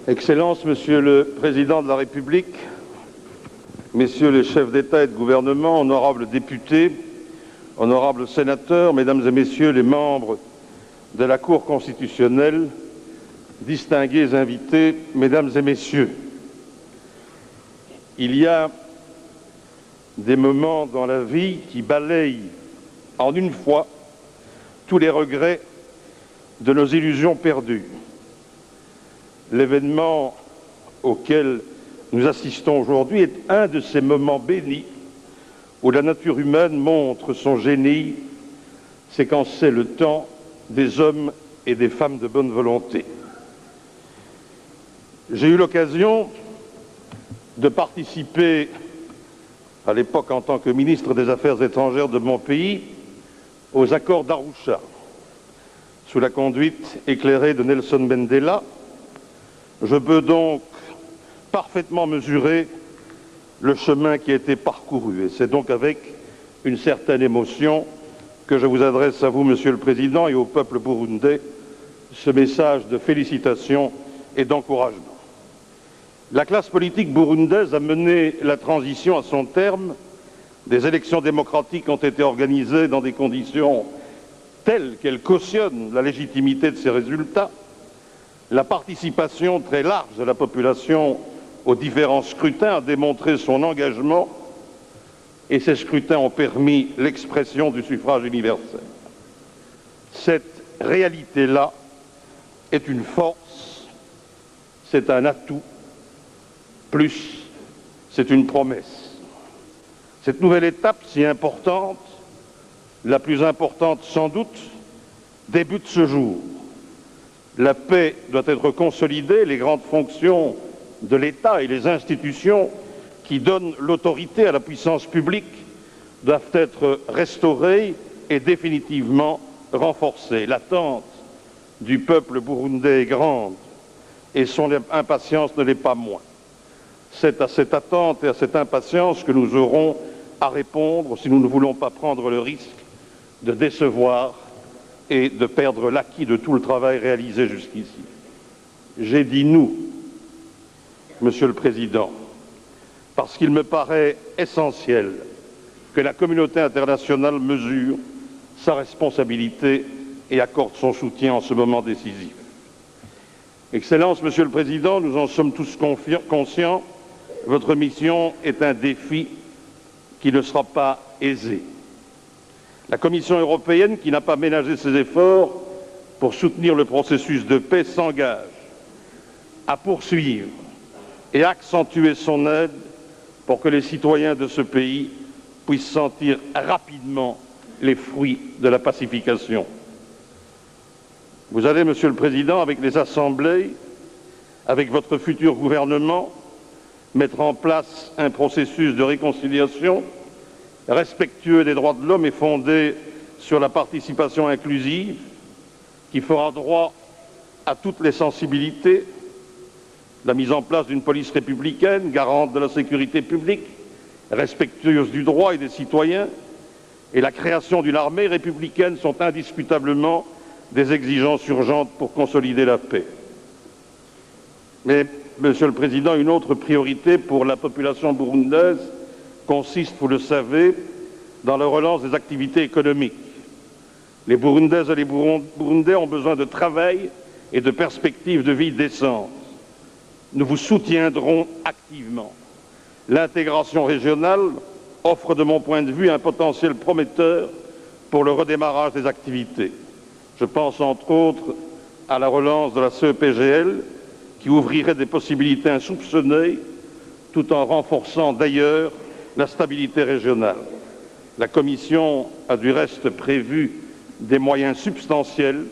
Excellences, Monsieur le Président de la République, Messieurs les chefs d'État et de gouvernement, honorables députés, honorables sénateurs, Mesdames et Messieurs les membres de la Cour constitutionnelle, distingués invités, Mesdames et Messieurs, il y a des moments dans la vie qui balayent en une fois tous les regrets de nos illusions perdues. L'événement auquel nous assistons aujourd'hui est un de ces moments bénis où la nature humaine montre son génie, c'est quand c'est le temps des hommes et des femmes de bonne volonté. J'ai eu l'occasion de participer, à l'époque en tant que ministre des Affaires étrangères de mon pays, aux accords d'Arusha, sous la conduite éclairée de Nelson Mandela. Je peux donc parfaitement mesurer le chemin qui a été parcouru. Et c'est donc avec une certaine émotion que je vous adresse à vous, Monsieur le Président, et au peuple burundais, ce message de félicitations et d'encouragement. La classe politique burundaise a mené la transition à son terme. Des élections démocratiques ont été organisées dans des conditions telles qu'elles cautionnent la légitimité de ces résultats. La participation très large de la population aux différents scrutins a démontré son engagement et ces scrutins ont permis l'expression du suffrage universel. Cette réalité-là est une force, c'est un atout, plus c'est une promesse. Cette nouvelle étape si importante, la plus importante sans doute, débute ce jour. La paix doit être consolidée, les grandes fonctions de l'État et les institutions qui donnent l'autorité à la puissance publique doivent être restaurées et définitivement renforcées. L'attente du peuple burundais est grande et son impatience ne l'est pas moins. C'est à cette attente et à cette impatience que nous aurons à répondre si nous ne voulons pas prendre le risque de décevoir et de perdre l'acquis de tout le travail réalisé jusqu'ici. J'ai dit nous, Monsieur le Président, parce qu'il me paraît essentiel que la communauté internationale mesure sa responsabilité et accorde son soutien en ce moment décisif. Excellences, Monsieur le Président, nous en sommes tous conscients, votre mission est un défi qui ne sera pas aisé. La Commission européenne, qui n'a pas ménagé ses efforts pour soutenir le processus de paix, s'engage à poursuivre et accentuer son aide pour que les citoyens de ce pays puissent sentir rapidement les fruits de la pacification. Vous allez, Monsieur le Président, avec les assemblées, avec votre futur gouvernement, mettre en place un processus de réconciliation respectueux des droits de l'homme et fondé sur la participation inclusive, qui fera droit à toutes les sensibilités, la mise en place d'une police républicaine, garante de la sécurité publique, respectueuse du droit et des citoyens, et la création d'une armée républicaine sont indiscutablement des exigences urgentes pour consolider la paix. Mais, Monsieur le Président, une autre priorité pour la population burundaise consiste, vous le savez, dans la relance des activités économiques. Les Burundaises et les Burundais ont besoin de travail et de perspectives de vie décentes. Nous vous soutiendrons activement. L'intégration régionale offre, de mon point de vue, un potentiel prometteur pour le redémarrage des activités. Je pense entre autres à la relance de la CEPGL, qui ouvrirait des possibilités insoupçonnées, tout en renforçant d'ailleurs la stabilité régionale. La Commission a du reste prévu des moyens substantiels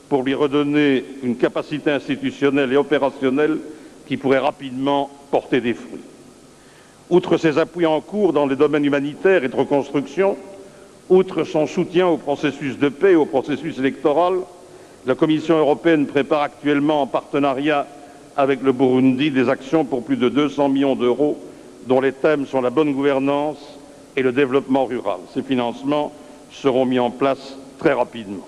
pour lui redonner une capacité institutionnelle et opérationnelle qui pourrait rapidement porter des fruits. Outre ses appuis en cours dans les domaines humanitaires et de reconstruction, outre son soutien au processus de paix et au processus électoral, la Commission européenne prépare actuellement en partenariat avec le Burundi des actions pour plus de 200 millions d'euros dont les thèmes sont la bonne gouvernance et le développement rural. Ces financements seront mis en place très rapidement.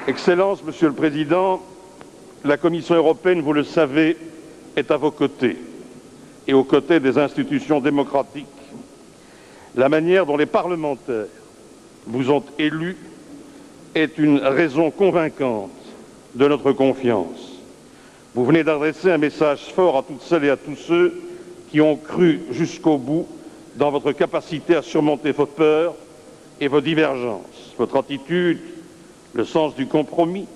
Excellences, Monsieur le Président, la Commission européenne, vous le savez, est à vos côtés et aux côtés des institutions démocratiques. La manière dont les parlementaires vous ont élus est une raison convaincante de notre confiance. Vous venez d'adresser un message fort à toutes celles et à tous ceux qui ont cru jusqu'au bout dans votre capacité à surmonter vos peurs et vos divergences. Votre attitude, le sens du compromis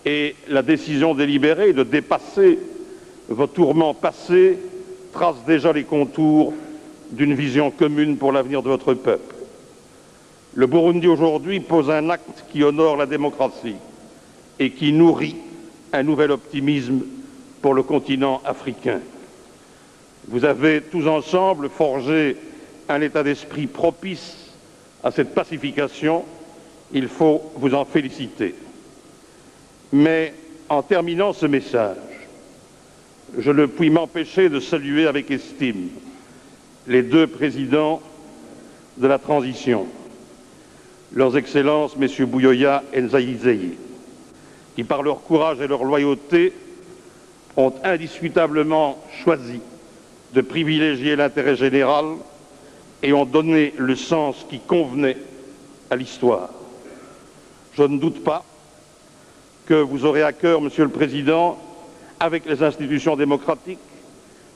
et la décision délibérée de dépasser vos tourments passés tracent déjà les contours d'une vision commune pour l'avenir de votre peuple. Le Burundi aujourd'hui pose un acte qui honore la démocratie et qui nourrit un nouvel optimisme pour le continent africain. Vous avez tous ensemble forgé un état d'esprit propice à cette pacification. Il faut vous en féliciter. Mais en terminant ce message, je ne puis m'empêcher de saluer avec estime les deux présidents de la transition, leurs Excellences, Messieurs Buyoya et Nzayizeye, qui par leur courage et leur loyauté ont indiscutablement choisi de privilégier l'intérêt général et ont donné le sens qui convenait à l'histoire. Je ne doute pas que vous aurez à cœur, Monsieur le Président, avec les institutions démocratiques,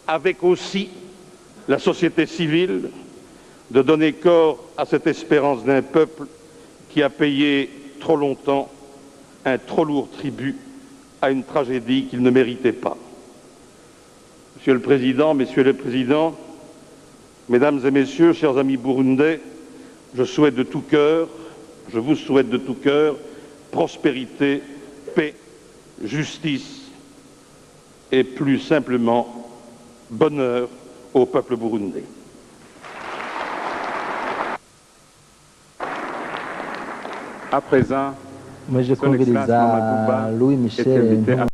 avec aussi la société civile, de donner corps à cette espérance d'un peuple qui a payé trop longtemps un trop lourd tribut à une tragédie qu'il ne méritait pas. Monsieur le Président, Messieurs les Présidents, Mesdames et Messieurs, chers amis burundais, je vous souhaite de tout cœur prospérité, paix, justice et plus simplement bonheur au peuple burundais. À présent, Moi, je Son Excellence convide Mamadou Ba Louis est Michel invité à